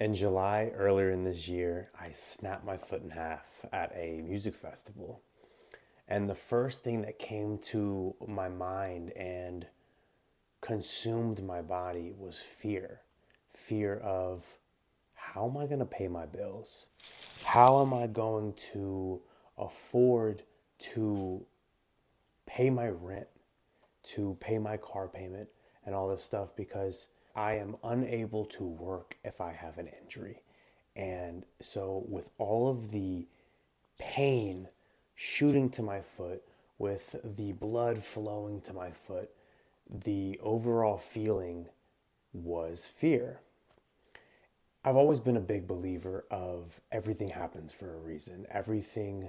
In July, earlier in this year, I snapped my foot in half at a music festival. And the first thing that came to my mind and consumed my body was fear. Fear of, how am I going to pay my bills? How am I going to afford to pay my rent, to pay my car payment, and all this stuff, because I am unable to work if I have an injury. And so, with all of the pain shooting to my foot, with the blood flowing to my foot, the overall feeling was fear. I've always been a big believer of everything happens for a reason. Everything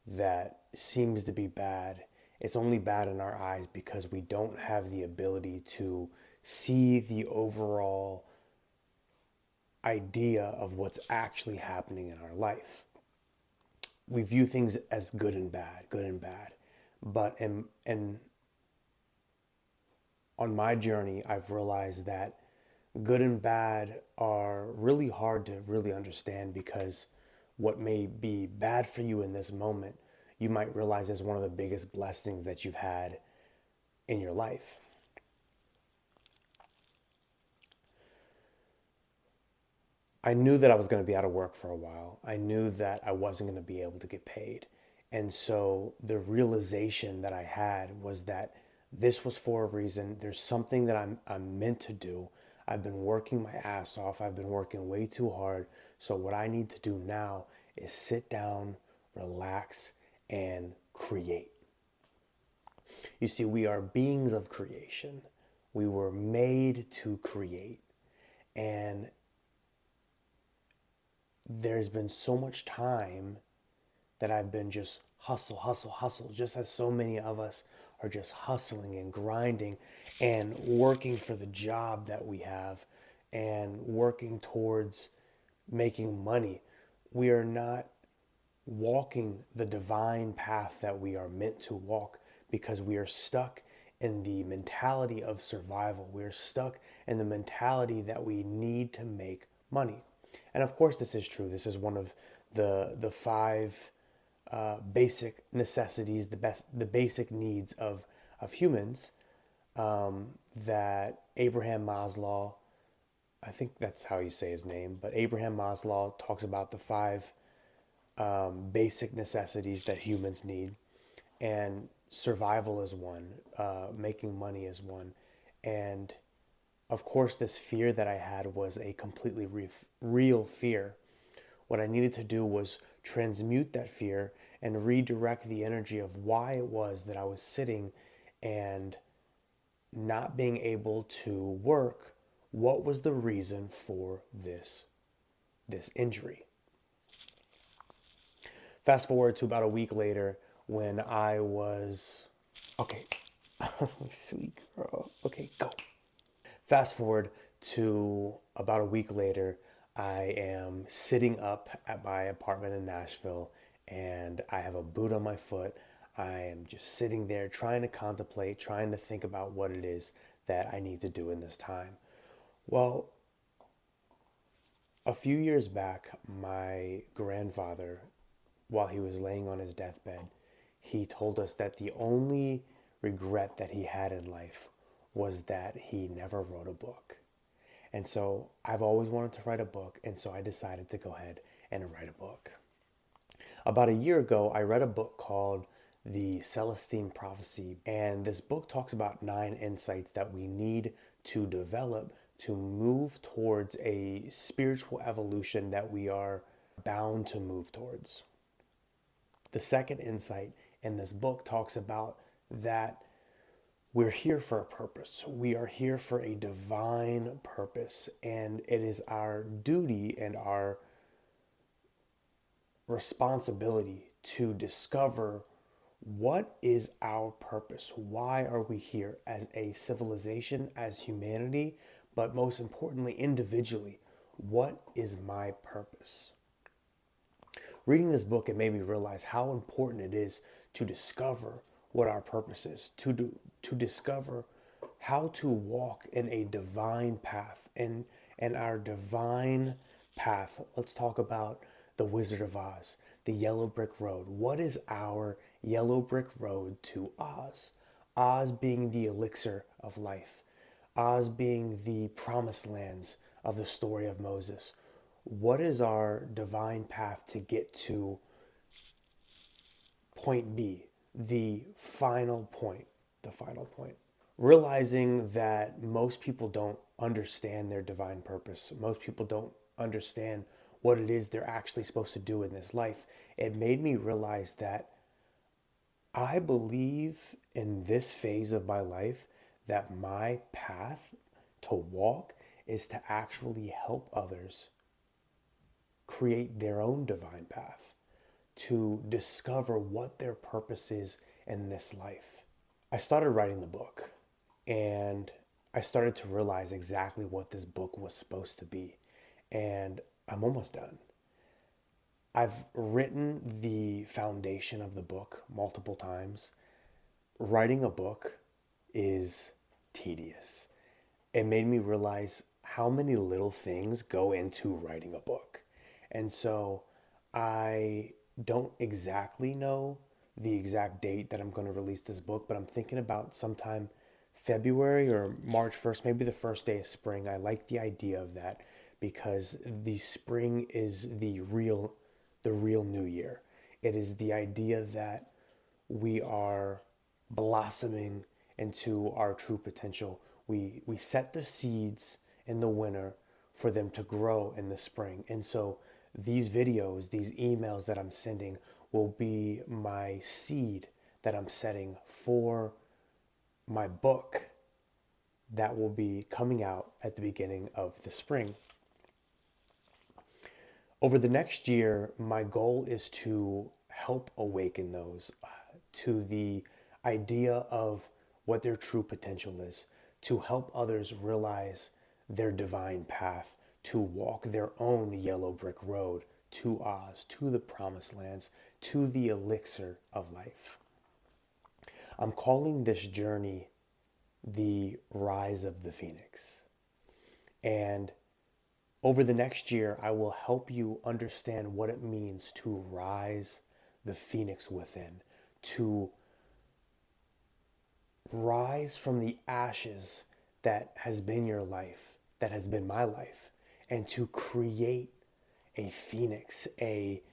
that seems to be bad, it's only bad in our eyes because we don't have the ability to see the overall idea of what's actually happening in our life. We view things as good and bad, good and bad. But on my journey, I've realized that good and bad are really hard to really understand, because what may be bad for you in this moment, you might realize is one of the biggest blessings that you've had in your life. I knew that I was going to be out of work for a while. I knew that I wasn't going to be able to get paid. And so the realization that I had was that this was for a reason. There's something that I'm meant to do. I've been working my ass off. I've been working way too hard. So what I need to do now is sit down, relax, and create. You see, we are beings of creation. We were made to create. And there's been so much time that I've been just hustle, hustle, hustle, just as so many of us are just hustling and grinding and working for the job that we have and working towards making money. We are not walking the divine path that we are meant to walk, because we are stuck in the mentality of survival. We are stuck in the mentality that we need to make money. And of course, this is true. This is one of the five basic necessities, the basic needs of humans, that Abraham Maslow, I think that's how you say his name, but Abraham Maslow talks about the five basic necessities that humans need, and survival is one, making money is one, and of course, this fear that I had was a completely real fear. What I needed to do was transmute that fear and redirect the energy of why it was that I was sitting and not being able to work. What was the reason for this injury? Fast forward to about a week later, when I was okay. Sweet girl. Okay, go. Fast forward to about a week later, I am sitting up at my apartment in Nashville, and I have a boot on my foot. I am just sitting there trying to contemplate, trying to think about what it is that I need to do in this time. Well, a few years back, my grandfather, while he was laying on his deathbed, he told us that the only regret that he had in life was that he never wrote a book. And so I've always wanted to write a book, and so I decided to go ahead and write a book. About a year ago, I read a book called The Celestine Prophecy, and this book talks about 9 insights that we need to develop to move towards a spiritual evolution that we are bound to move towards. The second insight in this book talks about that we're here for a purpose. We are here for a divine purpose, and it is our duty and our responsibility to discover what is our purpose. Why are we here as a civilization, as humanity, but most importantly, individually? What is my purpose? Reading this book, it made me realize how important it is to discover what our purpose is, to discover how to walk in a divine path. And our divine path. Let's talk about The Wizard of Oz, the yellow brick road. What is our yellow brick road to Oz? Oz being the elixir of life, Oz being the promised lands of the story of Moses. What is our divine path to get to point B, the final point? The final point. Realizing that most people don't understand their divine purpose, most people don't understand what it is they're actually supposed to do in this life, it made me realize that I believe in this phase of my life that my path to walk is to actually help others create their own divine path, to discover what their purpose is in this life. I started writing the book and I started to realize exactly what this book was supposed to be. And I'm almost done. I've written the foundation of the book multiple times. Writing a book is tedious. It made me realize how many little things go into writing a book. And so I don't exactly know the exact date that I'm going to release this book, but I'm thinking about sometime February or March 1st, maybe the first day of spring. I like the idea of that because the spring is the real new year. It is the idea that we are blossoming into our true potential. We set the seeds in the winter for them to grow in the spring. And so these videos, these emails that I'm sending will be my seed that I'm setting for my book that will be coming out at the beginning of the spring. Over the next year, my goal is to help awaken those to the idea of what their true potential is, to help others realize their divine path, to walk their own yellow brick road to Oz, to the promised lands, to the elixir of life. I'm calling this journey the rise of the phoenix. And over the next year, I will help you understand what it means to rise the phoenix within, to rise from the ashes that has been your life, that has been my life, and to create a phoenix, a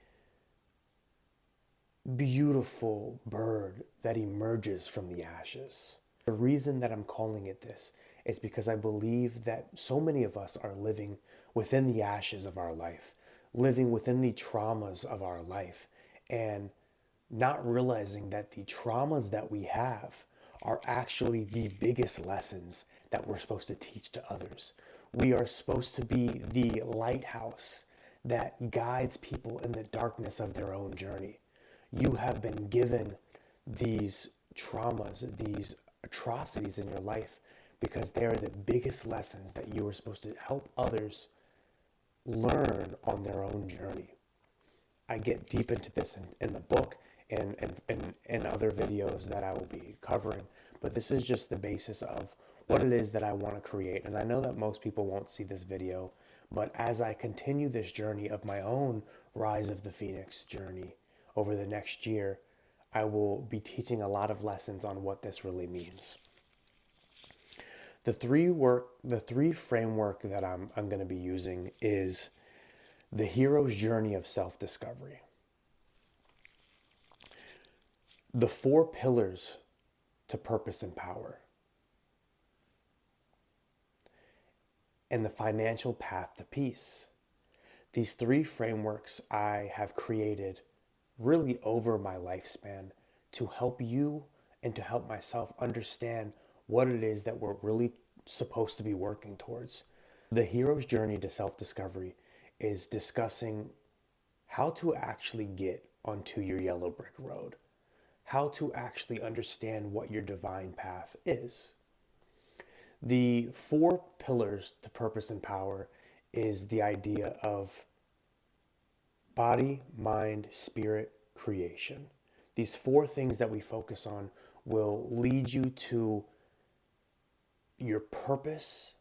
beautiful bird that emerges from the ashes. The reason that I'm calling it this is because I believe that so many of us are living within the ashes of our life, living within the traumas of our life, and not realizing that the traumas that we have are actually the biggest lessons that we're supposed to teach to others. We are supposed to be the lighthouse that guides people in the darkness of their own journey. You have been given these traumas, these atrocities in your life because they are the biggest lessons that you are supposed to help others learn on their own journey. I get deep into this in the book and other videos that I will be covering, but this is just the basis of what it is that I want to create. And I know that most people won't see this video, but as I continue this journey of my own Rise of the Phoenix journey over the next year, I will be teaching a lot of lessons on what this really means. The three framework that I'm going to be using is the hero's journey of self-discovery, the 4 pillars to purpose and power, and the financial path to peace. These 3 frameworks I have created really over my lifespan to help you and to help myself understand what it is that we're really supposed to be working towards. The hero's journey to self-discovery is discussing how to actually get onto your yellow brick road, how to actually understand what your divine path is. The 4 pillars to purpose and power is the idea of body, mind, spirit, creation. These 4 things that we focus on will lead you to your purpose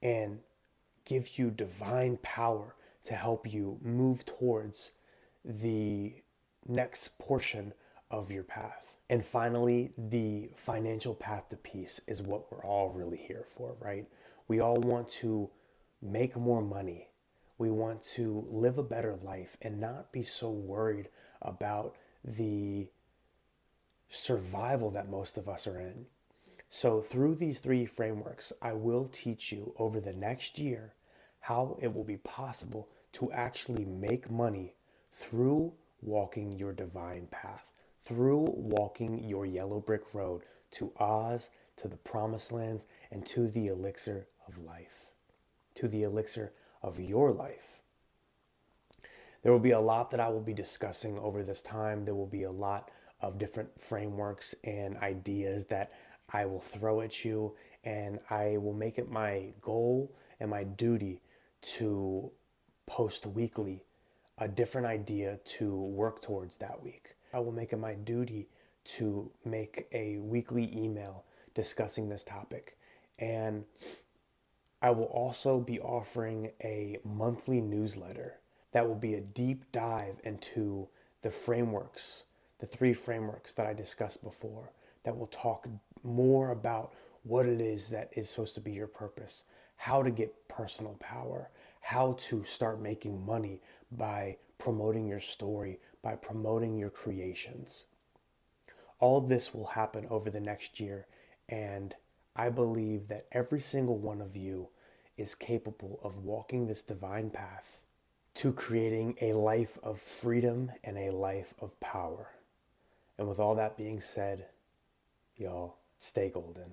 and give you divine power to help you move towards the next portion of your path. And finally, the financial path to peace is what we're all really here for, right? We all want to make more money. We want to live a better life and not be so worried about the survival that most of us are in. So, through these three frameworks, I will teach you over the next year how it will be possible to actually make money through walking your divine path, through walking your yellow brick road to Oz, to the promised lands, and to the elixir of life, to the elixir of your life. There will be a lot that I will be discussing over this time. There will be a lot of different frameworks and ideas that I will throw at you, and I will make it my goal and my duty to post weekly a different idea to work towards that week. I will make it my duty to make a weekly email discussing this topic. And I will also be offering a monthly newsletter that will be a deep dive into the frameworks, the three frameworks that I discussed before, that will talk more about what it is that is supposed to be your purpose, how to get personal power, how to start making money by promoting your story, by promoting your creations. All of this will happen over the next year, and I believe that every single one of you is capable of walking this divine path to creating a life of freedom and a life of power. And with all that being said, y'all, stay golden.